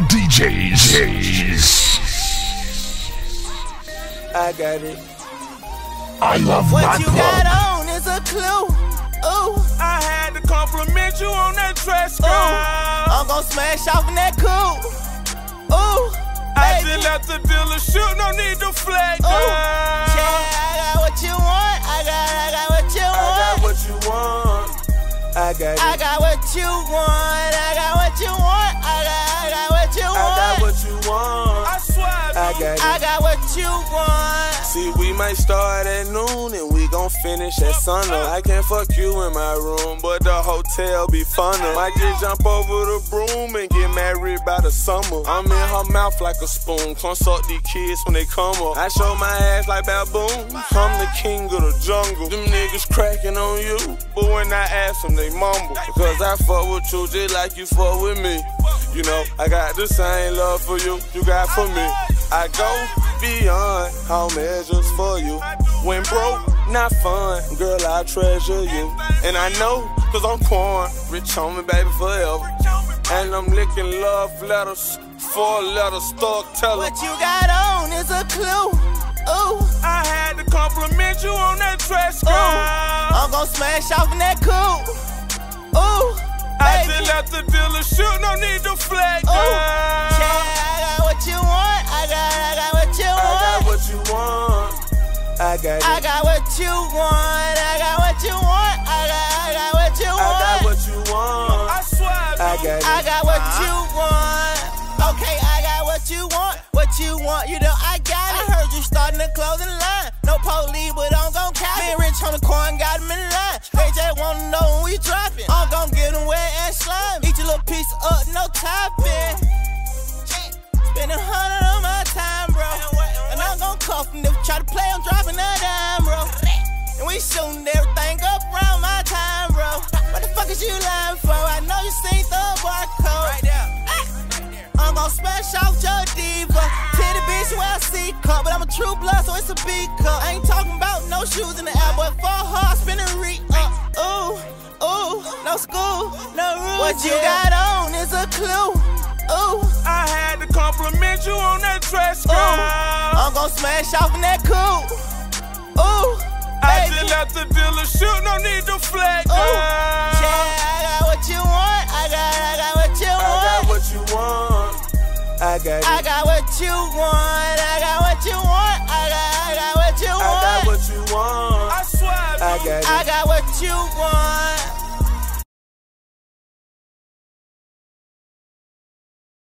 DJs. I got it. I love What my you club. got on is a clue. Ooh, I had to compliment you on that dress, girl. I'm gon' smash off in that coupe. Ooh, I baby. just left the dealer shoot, no need to flag, girl. Yeah, I got what you want. I got what you I want. got what you want. I got it. I got what you want. I got what you want. I got what you want. I got what you want. I swear I got it. I got what you want. See, we might start at noon and we gon' finish at sunup. I can't fuck you in my room, but the hotel be funner. Might just jump over the broom and get married by the summer. I'm in her mouth like a spoon. Consult these kids when they come up. I show my ass like baboons. I'm the king of the jungle. Them niggas cracking on you, but when I ask them, they mumble. Because I fuck with you just like you fuck with me. You know, I got the same love for you got for me. I go beyond all measures for you. When broke, not fun, girl, I treasure you. And I know, cause I'm pouring rich on me, baby, forever. And I'm licking love letters, 4-letter storyteller. What you got on is a clue. Ooh, I had to compliment you on that dress, girl. I'm gon' smash off in that coupe. Ooh, I baby. just left the dealer shoot, no need to flag, girl. Yeah, I got what you want. I got what you I want. got what you want. I got it. I got what you want. I got what you want. I got what you want. I got what you want. I swear I got it. I got what you want. Okay, I got what you want. What you want, you know I got it. I heard you starting a clothing line. No police, but I'm gon' cap it. Been rich on the coin, got him in line. They just wanna know when we dropping. I'm gon' get him wet and slime. Eat your little piece up, no topping. Spend 100 on my time, bro. And I'm gon' cuff him if you try to play, I'm dropping a dime, bro. And we shooting everything up around my time, bro. What the fuck is you lying for? I know you seen the barcode. Right there. I'm gon' smash off your diva. Titty bitch where I see cup, but I'm a true blood, so it's a big cup. I ain't talking about no shoes in the air, but for her, spinning re-up. Ooh, ooh, no school, no rules. What you got on is a clue. Ooh, I had to compliment you on that dress, girl. I'm gon' smash off in that coupe. Ooh, I baby. just left the dealer shoot, no need to flag, girl. Yeah, I got what you want. I got what you want. I got what you want. I got it. I got what you want. I got what you want. I got what you want. I got what you want. I swear I I got what you want.